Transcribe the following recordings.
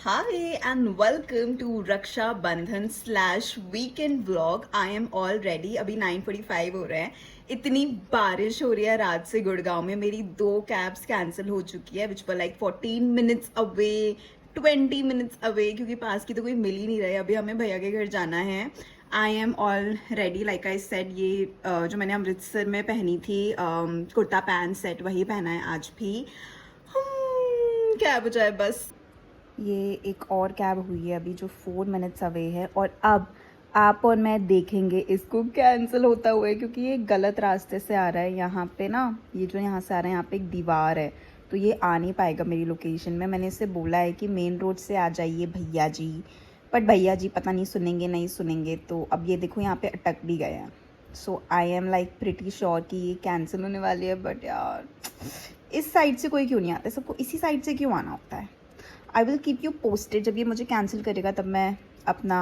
Hi and welcome to Raksha Bandhan / weekend vlog. I am all ready. अभी 9:45 हो रहे हैं. इतनी बारिश हो रही है रात से गुड़गांव में. मेरी 2 कैब्स कैंसिल हो चुकी है, which were like 14 minutes away, 20 minutes away, क्योंकि पास की तो कोई मिल ही नहीं रहे. अभी हमें भैया के घर जाना है. I am all ready. Like I said, ये जो मैंने अमृतसर में पहनी थी कुर्ता पैंट सेट, वही पहना है आज भी. क्या बचा है बस. ये एक और कैब हुई है अभी जो 4 मिनट्स अवे है, और अब आप और मैं देखेंगे इसको कैंसिल होता हुआ है, क्योंकि ये गलत रास्ते से आ रहा है. यहाँ पे ना, ये जो यहाँ से आ रहा है, यहाँ पे एक दीवार है, तो ये आ नहीं पाएगा मेरी लोकेशन में. मैंने इससे बोला है कि मेन रोड से आ जाइए भैया जी, बट भैया जी पता नहीं सुनेंगे नहीं सुनेंगे. तो अब ये देखो यहाँ पे अटक भी गए हैं. So I am like pretty sure कि ये कैंसिल होने वाली है. बट यार इस साइड से कोई क्यों नहीं आता, सबको इसी साइड से क्यों आना होता है. I will keep you posted. जब ये मुझे कैंसिल करेगा तब मैं अपना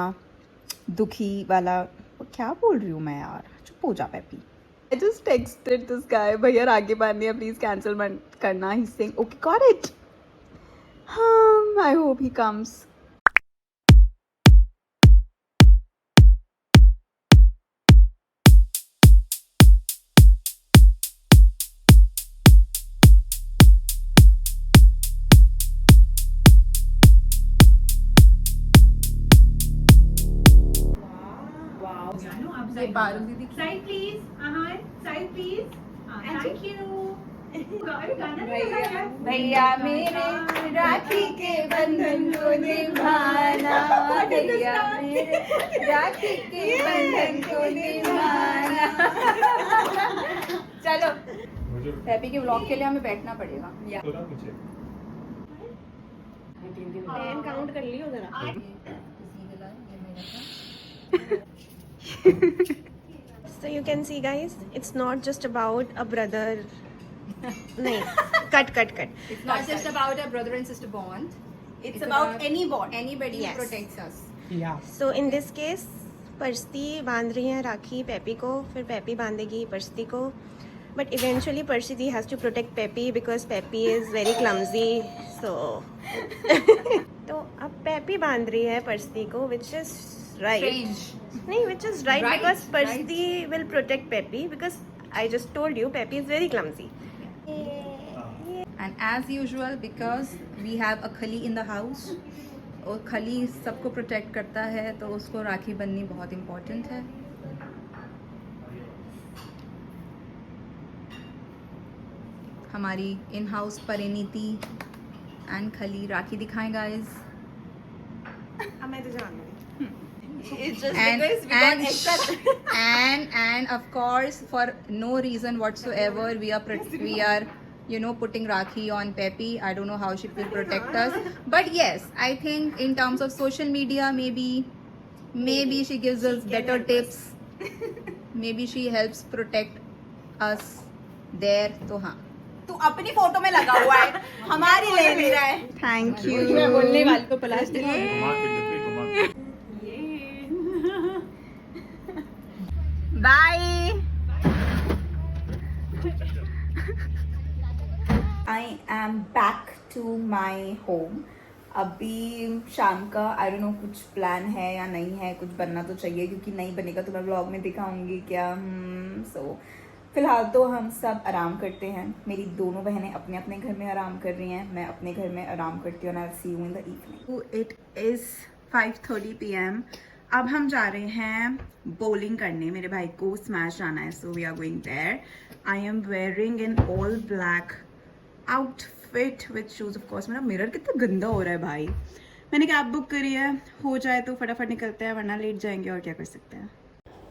दुखी वाला, क्या बोल रही हूँ मैं यार, चुप हो जा peppy. I just texted this guy, भैया रागे बांधनी है, प्लीज कैंसिल मत करना. He saying okay got it. I hope he comes. ये पारुल दीदी side please. Side please. Thank you. भैया मेरे राखी के बंधन को निभाना, भैया मेरे राखी के बंधन को निभाना. चलो हैप्पी के व्लॉग के लिए हमें बैठना पड़ेगा. टेन काउंट कर लियो जरा. So you can see guys, it's not just about a brother. No, cut. It's not just about a brother and sister bond. It's about any bond. Anybody Yes. who protects us. So in this case, पर्सती बांध रही है राखी peppy को, फिर peppy बांधेगी पर्सती को. But eventually Pershiti has to protect Peppy because Peppy is very clumsy. So तो अब peppy बांध रही है पर्सती को, which is right. Strange. नहीं, which is right, Right, because right. Pershiti will protect Peppy, because I just told you Peppy is very clumsy. And as usual, because we have a खली in the house, और खली सबको protect करता है, तो उसको राखी बंधनी बहुत इम्पोर्टेंट है. हमारी इन हाउस परिणीति एंड खली राखी दिखाएं गाइस. अब मैं तो जान रही. It's just because we got extra. and of course, for no reason whatsoever, we are putting Rakhi on Peppy. I don't know how she will protect us, but yes, I think in terms of social media, maybe she gives us better tips. Maybe she helps protect us there. तो हाँ, तू अपनी photo में लगा हुआ है, हमारी ले नहीं रहा है. Thank you. मैं बोलने वाली तो plastic. Bye. I am back to my home. अभी शाम का आई डोंट नो कुछ प्लान है या नहीं है. कुछ बनना तो चाहिए, क्योंकि नहीं बनेगा तो मैं व्लॉग में दिखाऊंगी क्या. सो फिलहाल तो हम सब आराम करते हैं. मेरी दोनों बहनें अपने अपने घर में आराम कर रही हैं, मैं अपने घर में आराम करती हूँ. I will see you in the evening. It is 5:30 PM. अब हम जा रहे हैं बॉलिंग करने. मेरे भाई को स्मैश जाना है, so we are going there. I am wearing an all black outfit with shoes of course. मेरा मिरर कितना गंदा हो रहा है भाई. मैंने कैब बुक करी है, हो जाए तो फटाफट निकलते हैं, वरना लेट जाएंगे और क्या कर सकते हैं.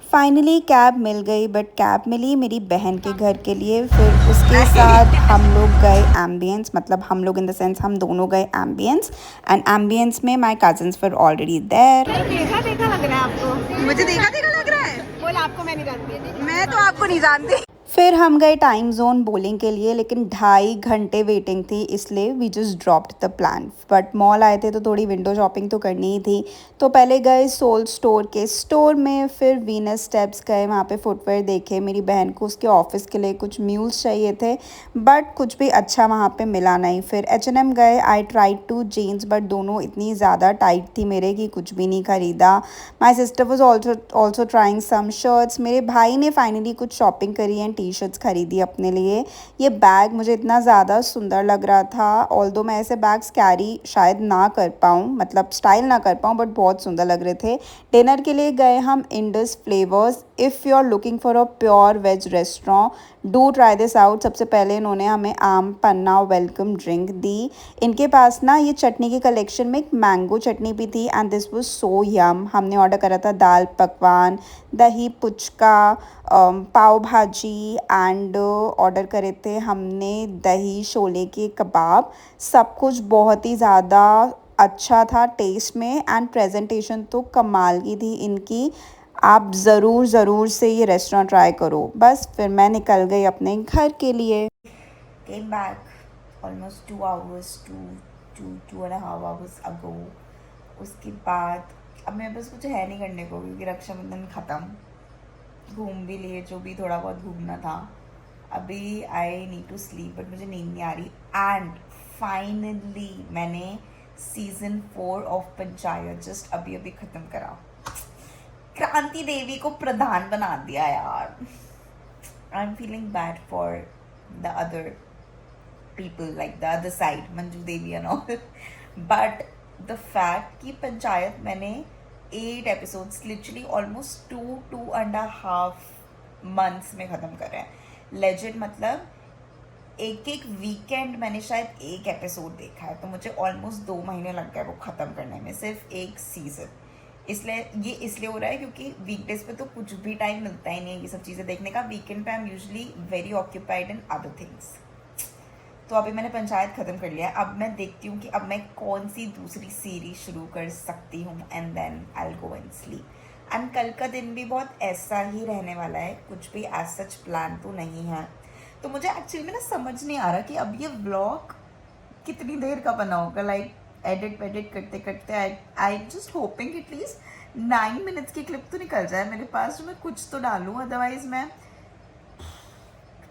फाइनली कैब मिल गई, बट कैब मिली मेरी बहन के घर के लिए. फिर उसके साथ हम लोग गए एम्बियंस, मतलब हम लोग इन द सेंस हम दोनों गए एम्बियंस. एंड एम्बियंस में my cousins were already there. देखा लग रहा है आपको. मुझे देखा लग रहा है. बोल आपको मैं नहीं जानती. मैं तो आपको नहीं जानती. फिर हम गए टाइम जोन बोलिंग के लिए, लेकिन 2.5 घंटे वेटिंग थी, इसलिए we just dropped the plan. But mall आए थे तो थोड़ी विंडो शॉपिंग तो करनी ही थी, तो पहले गए सोल स्टोर के स्टोर में, फिर वीनस स्टेप्स गए, वहाँ पे फुटवेयर देखे। मेरी बहन को उसके ऑफिस के लिए कुछ म्यूल्स चाहिए थे, बट कुछ भी अच्छा वहाँ पे मिला नहीं। फिर H&M गए, I tried to jeans, but दोनों इतनी ज़्यादा टाइट थी मेरे कि कुछ भी नहीं ख़रीदा। My sister was also trying some shirts. मेरे भाई ने फाइनली कुछ शॉपिंग करी एंड टी शर्ट्स खरीदी अपने लिए। ये बैग मुझे इतना ज़्यादा सुंदर लग रहा था, ऑल्दो मैं ऐसे बैग्स कैरी शायद ना कर पाऊँ, मतलब स्टाइल ना कर पाऊँ, बट बहुत सुंदर लग रहे थे। डिनर के लिए गए हम Indus Flavours. If you are looking for a pure veg restaurant, do try this out. सबसे पहले इन्होंने हमें आम पन्ना वेलकम ड्रिंक दी। इनके पास ना ये चटनी के कलेक्शन में एक मैंगो चटनी भी थी एंड दिस वाज सो यम। हमने ऑर्डर करा था दाल पकवान, दही पुचका, पाव भाजी एंड ऑर्डर करे थे हमने दही शोले के कबाब। सब कुछ बहुत ही ज़्यादा अच्छा था टेस्ट में, एंड प्रेजेंटेशन तो कमाल की थी इनकी। आप ज़रूर से ये रेस्टोरेंट ट्राई करो। बस फिर मैं निकल गई अपने घर के लिए। Came back almost 2 hours, 2.5 hours ago. उसके बाद अब मेरे पास कुछ है नहीं करने को, क्योंकि रक्षाबंधन ख़त्म। घूम भी लिए जो भी थोड़ा बहुत घूमना था। अभी I need to sleep, but मुझे नींद नहीं आ रही। एंड फाइनली मैंने सीज़न 4 ऑफ पंचायत जस्ट अभी अभी ख़त्म करा। क्रांति देवी को प्रधान बना दिया यार। I am feeling bad for the other people, like the other side, Manju Devi and all. But the fact कि पंचायत मैंने 8 episodes literally almost 2.5 months में ख़त्म कर रहे हैं। Legit मतलब एक वीकेंड मैंने शायद एक एपिसोड देखा है, तो मुझे ऑलमोस्ट 2 महीने लग गए वो ख़त्म करने में, सिर्फ एक सीज़न। इसलिए हो रहा है क्योंकि वीकडेज पे तो कुछ भी टाइम मिलता ही नहीं है ये सब चीज़ें देखने का। वीकेंड पे I am usually very occupied in other things. तो अभी मैंने पंचायत ख़त्म कर लिया है। अब मैं देखती हूँ कि अब मैं कौन सी दूसरी सीरीज शुरू कर सकती हूँ, and then I will go and sleep. And कल का दिन भी बहुत ऐसा ही रहने वाला है, कुछ भी एज सच प्लान तो नहीं है। तो मुझे एक्चुअली में ना समझ नहीं आ रहा कि अब ये व्लॉग कितनी देर का बना होगा। लाइक एडिट करते करते I just hoping at least 9 minutes की क्लिप तो निकल जाए मेरे पास, जो मैं कुछ तो डालूँ। अदरवाइज मैं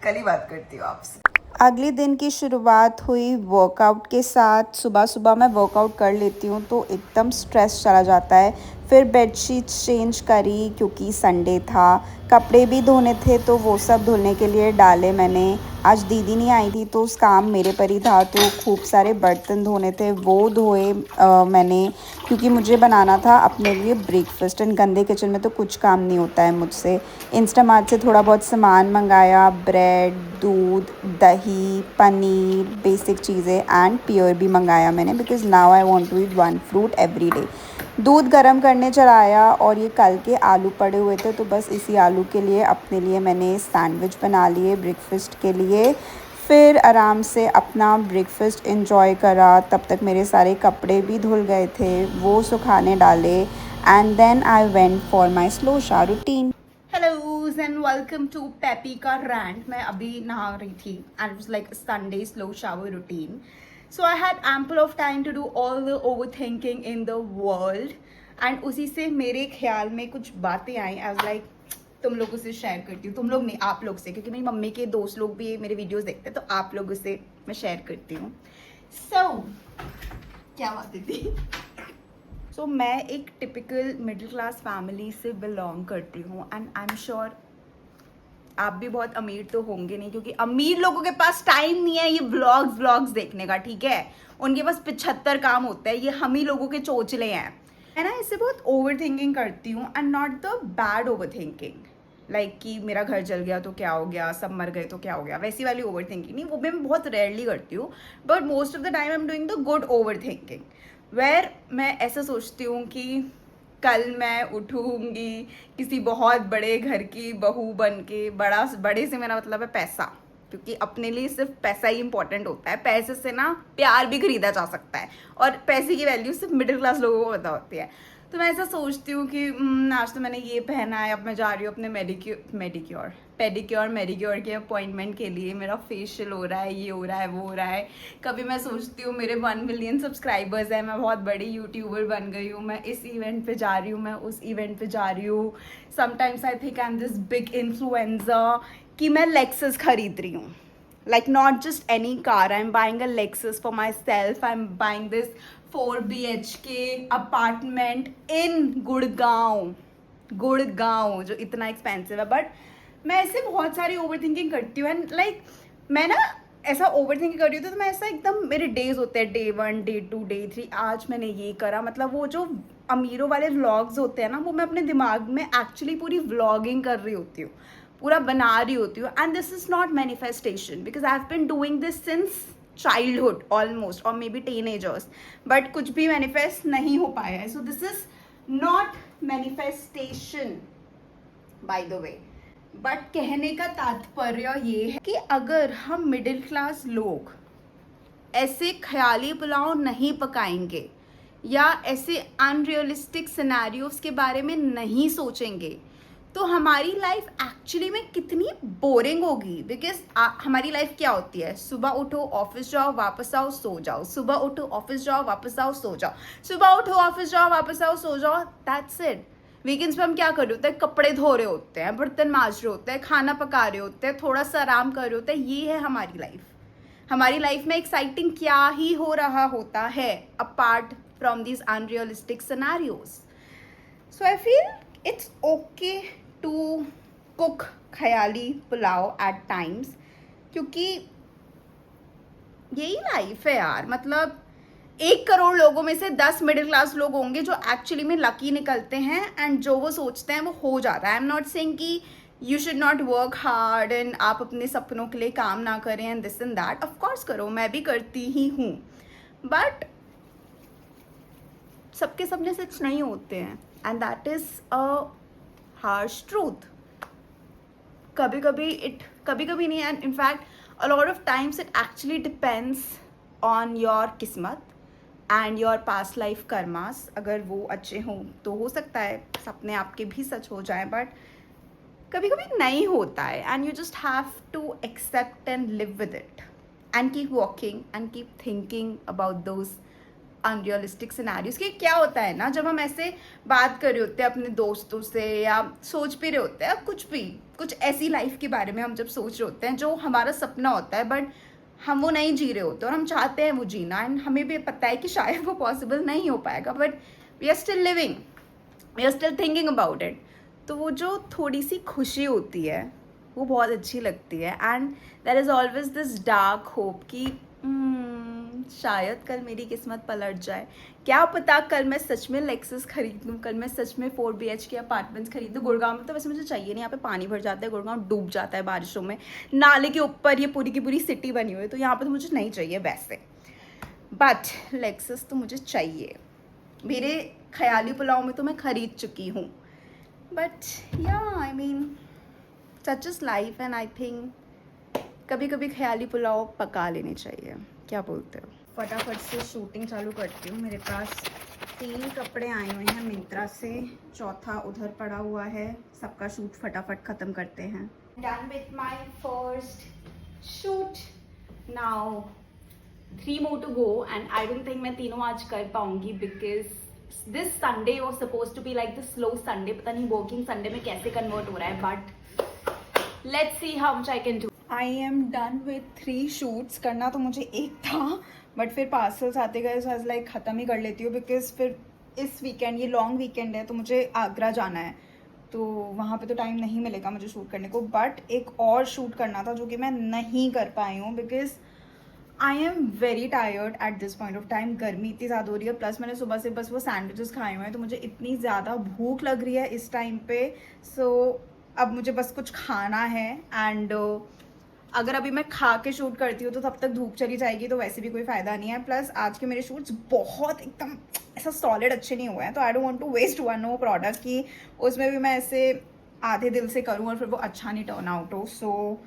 कल ही बात करती हूँ आपसे। अगले दिन की शुरुआत हुई वर्कआउट के साथ। सुबह सुबह मैं वर्कआउट कर लेती हूँ तो एकदम स्ट्रेस चला जाता है। फिर बेडशीट्स चेंज करी क्योंकि संडे था। कपड़े भी धोने थे तो वो सब धुलने के लिए डाले मैंने। आज दीदी नहीं आई थी तो उस काम मेरे पर ही था, तो खूब सारे बर्तन धोने थे, वो धोए मैंने, क्योंकि मुझे बनाना था अपने लिए ब्रेकफास्ट। एंड गंदे किचन में तो कुछ काम नहीं होता है मुझसे। इंस्टामार्ट से थोड़ा बहुत सामान मंगाया, ब्रेड, दूध, दही, पनीर, बेसिक चीज़ें, एंड पियर भी मंगाया मैंने, because now I want to eat 1 fruit every day. दूध गर्म करने चढ़ाया और ये कल के आलू पड़े हुए थे, तो बस इसी आलू के लिए अपने लिए मैंने सैंडविच बना लिए ब्रेकफास्ट के लिए। फिर आराम से अपना ब्रेकफास्ट एंजॉय करा। तब तक मेरे सारे कपड़े भी धुल गए थे, वो सुखाने डाले, and then I went for my slow shower routine. Hellos and welcome to Peppy का रैंट। मैं अभी नहा रही थी and it was like Sunday slow shower routine, so I had ample of time to do all the over thinking in the world. And उसी से मेरे ख्याल में कुछ बातें आई, आई वाज लाइक तुम लोगों से शेयर करती हूँ। तुम लोग नहीं, आप लोग से, क्योंकि मेरी मम्मी के दोस्त लोग भी मेरे वीडियोस देखते हैं, तो आप लोगों से मैं शेयर करती हूँ। सो क्या बातें थी। सो मैं एक टिपिकल मिडिल क्लास फैमिली से बिलोंग करती हूँ, एंड आई एम श्योर आप भी बहुत अमीर तो होंगे नहीं, क्योंकि अमीर लोगों के पास टाइम नहीं है ये व्लॉग्स देखने का, ठीक है। उनके पास 75 काम होता है, ये हम ही लोगों के चोचले हैं। मैं ना इससे बहुत ओवर थिंकिंग करती हूँ, and not the bad over thinking, like कि मेरा घर जल गया तो क्या हो गया, सब मर गए तो क्या हो गया, वैसी वाली ओवर थिंकिंग नहीं। वो मैं बहुत रेयरली करती हूँ, but most of the time I am doing the good over thinking, वेयर मैं ऐसा सोचती हूँ कि कल मैं उठूँगी किसी बहुत बड़े घर की बहू बन के। बड़े से मेरा मतलब है पैसा, क्योंकि अपने लिए सिर्फ पैसा ही इंपॉर्टेंट होता है। पैसे से ना प्यार भी खरीदा जा सकता है, और पैसे की वैल्यू सिर्फ मिडिल क्लास लोगों को पता होती है। तो मैं ऐसा सोचती हूँ कि आज तो मैंने ये पहना है, अब मैं जा रही हूँ अपने मेडिक्योर के अपॉइंटमेंट के लिए, मेरा फेशियल हो रहा है, ये हो रहा है, वो हो रहा है। कभी मैं सोचती हूँ मेरे 1 मिलियन सब्सक्राइबर्स हैं, मैं बहुत बड़ी यूट्यूबर बन गई हूँ, मैं इस इवेंट पे जा रही हूँ, मैं उस इवेंट पे जा रही हूँ। Sometimes I think I am this big influencer कि मैं लेक्सस खरीद रही हूँ. Like not just any car, I'm buying a Lexus for myself. I'm buying this 4 BHK apartment in Gurgaon जो इतना एक्सपेंसिव है. बट मैं ऐसे बहुत सारी ओवर थिंकिंग करती हूँ एंड लाइक मैं ना ऐसा ओवर थिंकिंग कर रही हूँ तो मैं ऐसा एकदम मेरे डेज होते हैं, डे 1, डे 2, डे 3, आज मैंने ये करा. मतलब वो जो अमीरों वाले व्लॉग्स होते हैं ना, वो मैं अपने दिमाग में एक्चुअली पूरी व्लॉगिंग कर रही होती हूँ, पूरा बना रही होती हूँ. And this is not manifestation because I have been doing this since childhood almost, और मे बी टीनेजर्स, बट कुछ भी मैनिफेस्ट नहीं हो पाया है. So this is not manifestation by the way. But कहने का तात्पर्य ये है कि अगर हम मिडिल क्लास लोग ऐसे ख्याली पुलाव नहीं पकाएंगे या ऐसे अनरियलिस्टिक सिनेरियोस के बारे में नहीं सोचेंगे तो हमारी लाइफ एक्चुअली में कितनी बोरिंग होगी. बिकॉज हमारी लाइफ क्या होती है, सुबह उठो, ऑफिस जाओ, वापस आओ, सो जाओ, सुबह उठो, ऑफिस जाओ, वापस आओ, सो जाओ, सुबह उठो, ऑफिस जाओ, वापस आओ, सो जाओ, दैट्स इट. वीकेंड्स पे हम क्या कर रहे होते हैं, कपड़े धो रहे होते हैं, बर्तन मांज रहे होते हैं, खाना पका रहे होते हैं, थोड़ा सा आराम कर रहे होते हैं. ये है हमारी लाइफ. हमारी लाइफ में एक्साइटिंग क्या ही हो रहा होता है apart from these unrealistic scenarios. So I feel it's okay to cook ख्याली पुलाव एट टाइम्स, क्योंकि यही लाइफ है यार. मतलब 1 करोड़ लोगों में से 10 मिडिल क्लास लोग होंगे जो एक्चुअली में लकी निकलते हैं एंड जो वो सोचते हैं वो हो जाता है. आई एम नॉट सेइंग कि you should not work hard and आप अपने सपनों के लिए काम ना करें and this and that. Of course करो, मैं भी करती ही हूँ, बट सबके सपने सच नहीं होते हैं and that is a harsh truth. कभी कभी नहीं, and in fact a lot of times it actually depends on your किस्मत and your past life karmas. अगर वो अच्छे हों तो हो सकता है सपने आपके भी सच हो जाएं, बट कभी कभी नहीं होता है and you just have to accept and live with it and keep walking and keep thinking about those unrealistic scenarios. कि क्या होता है ना, जब हम ऐसे बात कर रहे होते हैं अपने दोस्तों से या सोच भी रहे होते हैं कुछ ऐसी लाइफ के बारे में हम जब सोच रहे होते हैं जो हमारा सपना होता है बट हम वो नहीं जी रहे होते और हम चाहते हैं वो जीना एंड हमें भी पता है कि शायद वो पॉसिबल नहीं हो पाएगा, but we are still living, we are still thinking about it. तो वो जो थोड़ी सी खुशी होती है वो बहुत अच्छी लगती है and there is always this dark hope कि शायद कल मेरी किस्मत पलट जाए. क्या पता कल मैं सच में लेक्सस खरीद लूँ, कल मैं सच में 4 BHK अपार्टमेंट्स खरीद लूँ. गुड़गांव में तो वैसे मुझे चाहिए नहीं, यहाँ पे पानी भर जाता है, गुड़गांव डूब जाता है बारिशों में, नाले के ऊपर ये पूरी की पूरी सिटी बनी हुई है, तो यहाँ पे तो मुझे नहीं चाहिए वैसे. बट लेक्सस तो मुझे चाहिए. मेरे ख्याली पुलाव में तो मैं खरीद चुकी हूँ, बट या I mean such is life and I think कभी कभी ख्याली पुलाव पका लेने चाहिए. क्या बोलते हो? फटाफट से शूटिंग चालू करती हूँ. मेरे पास 3 कपड़े आए हुए हैं मिंत्रा से, चौथा उधर पड़ा हुआ है. सबका शूट फटाफट ख़त्म करते हैं. Done with my first shoot. Now 3 more to go and I don't think मैं तीनों आज कर पाऊँगी because this Sunday was supposed to be like the slow Sunday. पता नहीं वर्किंग संडे में कैसे कन्वर्ट हो रहा है, but let's see how much I can do. I am done with 3 shoots. करना तो मुझे एक था बट फिर पार्सल्स आते गए सो आज लाइक ख़त्म ही कर लेती हूँ बिकॉज फिर इस वीकेंड, ये लॉन्ग वीकेंड है तो मुझे आगरा जाना है, तो वहाँ पे तो टाइम नहीं मिलेगा मुझे शूट करने को. बट एक और शूट करना था जो कि मैं नहीं कर पाई हूँ because I am very tired at this point of time. गर्मी इतनी ज़्यादा हो रही है, प्लस मैंने सुबह से बस वो सैंडविचेस खाए हुए हैं तो मुझे इतनी ज़्यादा भूख लग रही है इस टाइम पे. सो अब मुझे बस कुछ खाना है एंड अगर अभी मैं खा के शूट करती हूँ तो तब तक धूप चली जाएगी तो वैसे भी कोई फ़ायदा नहीं है. प्लस आज के मेरे शूट्स बहुत एकदम ऐसा सॉलिड अच्छे नहीं हुए हैं तो I don't want to waste one no product कि उसमें भी मैं ऐसे आधे दिल से करूँ और फिर वो अच्छा नहीं टर्न आउट हो. सो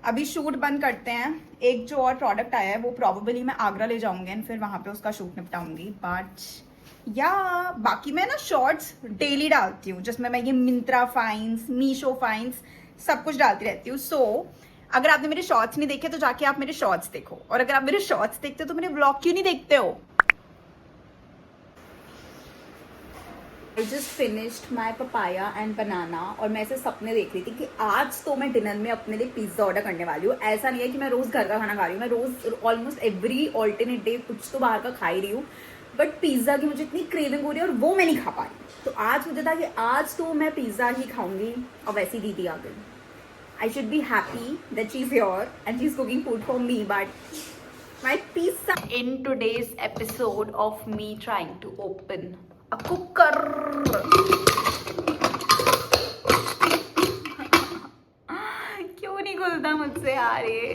अभी शूट बंद करते हैं. एक जो और प्रोडक्ट आया है वो प्रॉबेबली मैं आगरा ले जाऊँगी एंड फिर वहाँ पे उसका शूट निपटाऊँगी. बट या बाकी मैं ना शॉर्ट्स डेली डालती हूँ जिसमें मैं ये मिंत्रा फाइन्स, मीशो फाइन्स सब कुछ डालती रहती हूँ. सो अगर आपने मेरे शॉर्ट्स नहीं देखे तो जाके आप मेरे शॉर्ट्स देखो, और अगर आप मेरे शॉर्ट्स देखते हो तो मेरे व्लॉग क्यों नहीं देखते हो? I just finished my papaya and banana, और मैं ऐसे सपने देख रही थी कि आज तो मैं डिनर में अपने लिए पिज्ज़ा ऑर्डर करने वाली हूँ. ऐसा नहीं है कि मैं रोज़ घर का खाना खा रही हूँ, मैं रोज़ ऑलमोस्ट एवरी ऑल्टरनेट डे कुछ तो बाहर का खा ही रही हूँ, बट पिज़्ज़ा की मुझे इतनी क्रेविंग हो रही है और वो मैं नहीं खा पा रही. तो आज मुझे था कि आज तो मैं पिज़्ज़ा ही खाऊंगी, और वैसी दीदी आ गई. I should be happy that she's here and she's cooking food for me, but my pizza. In today's episode of me trying to open a cooker. क्यों नहीं खुलता मुझसे यार ये?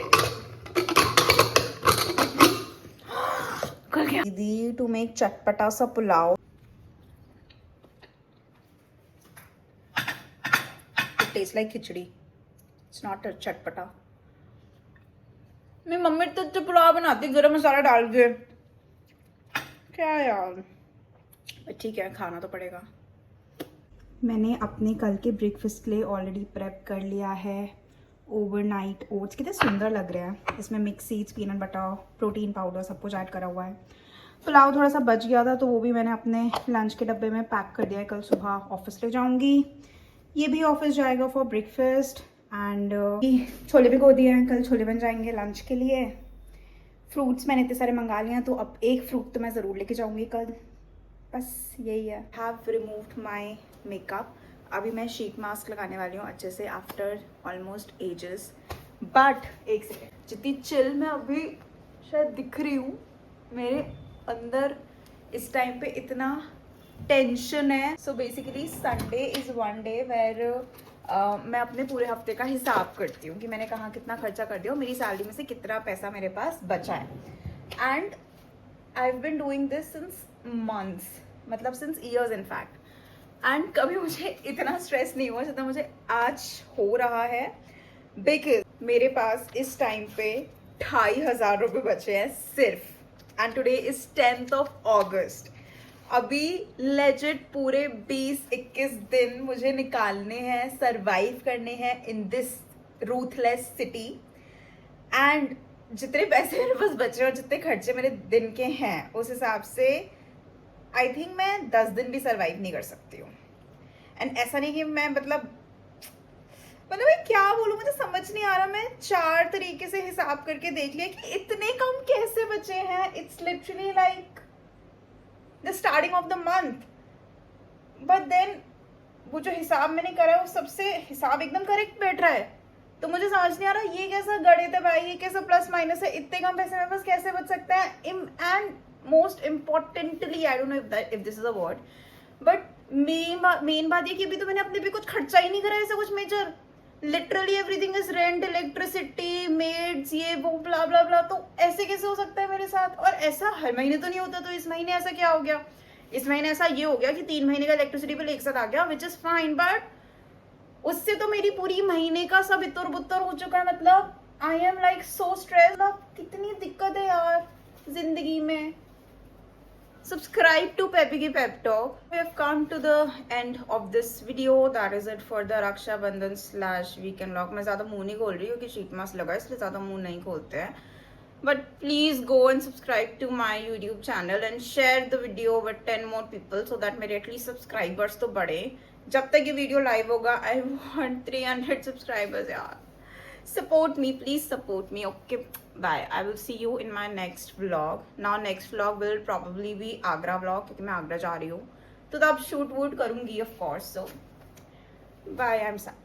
खुल गया. दीदी टू मेक चटपटा सा pulao. It tastes like khichdi. It's not a चटपटा. मेरी मम्मी तो अच्छा पुलाव बनाती गरम मसाला डाल के. क्या यार, ठीक है खाना तो पड़ेगा. मैंने अपने कल के ब्रेकफास्ट के लिए ऑलरेडी प्रेप कर लिया है ओवरनाइट ओट्स. कितने सुंदर लग रहे हैं. इसमें mix seeds, peanut butter, protein powder सब कुछ ऐड करा हुआ है. पुलाव थोड़ा सा बच गया था तो वो भी मैंने अपने लंच के डब्बे में पैक कर दिया है. कल सुबह ऑफिस ले जाऊंगी. ये भी ऑफिस जाएगा फॉर ब्रेकफास्ट. एंड छोले भिगो दिए हैं, कल छोले बन जाएंगे लंच के लिए. फ्रूट्स मैंने इतने सारे मंगा लिए हैं तो अब एक फ्रूट तो मैं ज़रूर लेके जाऊंगी कल. बस यही है. Have removed my makeup. अभी मैं शीट मास्क लगाने वाली हूँ अच्छे से आफ्टर ऑलमोस्ट एजेस. बट एक सेकेंड, जितनी चिल मैं अभी शायद दिख रही हूँ, मेरे अंदर इस टाइम पे इतना टेंशन है. So basically Sunday is one day where मैं अपने पूरे हफ्ते का हिसाब करती हूँ कि मैंने कहाँ कितना खर्चा कर दिया और मेरी सैलरी में से कितना पैसा मेरे पास बचा है. And I have been doing this since months, मतलब सिंस ईयर्स इन फैक्ट. एंड कभी मुझे इतना स्ट्रेस नहीं हुआ जितना मुझे आज हो रहा है, बिकॉज मेरे पास इस टाइम पे 2500 रुपये बचे हैं सिर्फ. And today is 10th of August. अभी लेजिट पूरे 20-21 दिन मुझे निकालने हैं, सरवाइव करने हैं in this ruthless city. And जितने पैसे मेरे पास बचे और जितने खर्चे मेरे दिन के हैं उस हिसाब से आई थिंक मैं 10 दिन भी सरवाइव नहीं कर सकती हूँ. एंड ऐसा नहीं कि मैं मतलब मैं क्या बोलूँ, मुझे समझ नहीं आ रहा. मैं 4 तरीके से हिसाब करके देख लिया कि इतने कम कैसे बचे हैं. It's literally like the starting of the month. But then वो जो हिसाब मैंने करा वो सबसे हिसाब एकदम करेक्ट बैठ रहा है. तो मुझे समझ नहीं आ रहा ये कैसा गणित है भाई, ये कैसा प्लस माइनस है. इतने कम पैसे मेरे पास कैसे बच सकते हैं. And most importantly I don't know if this is a word, but main बात ये कि अभी तो मैंने अपने भी कुछ खर्चा ही नहीं करा ऐसा कुछ major. Literally everything is rent, electricity, maids, ये वो ब्ला ब्ला ब्ला. तो ऐसे कैसे हो सकता है मेरे साथ. और ऐसा हर महीने तो नहीं होता. तो इस महीने ऐसा क्या हो गया, इस महीने ऐसा ये हो गया कि 3 महीने का इलेक्ट्रिसिटी बिल एक साथ आ गया, विच इज फाइन. बट उससे तो मेरी पूरी महीने का सब इतर बुतर हो चुका है. मतलब आई एम लाइक सो स्ट्रेस. मतलब कितनी दिक्कत है यार जिंदगी में. Subscribe to Peppy Ki Pep Talk. We have come to the end of this video. That is it for the Raksha Bandhan / weekend vlog. मैं ज़्यादा मुंह नहीं खोल रही हूँ क्योंकि शीट मास्क लगा इसलिए ज़्यादा मुंह नहीं खोलते हैं. But please go and subscribe to my YouTube channel and share the video with 10 more people so that मेरे at least subscribers तो बढ़े. जब तक ये वीडियो लाइव होगा I want 300 subscribers यार. Support me, please support me. Okay, bye. I will see you in my next vlog. Now next vlog will probably be Agra vlog क्योंकि मैं आगरा जा रही हूँ तो तब शूट वूट करूँगी of course. So bye, I'm sad.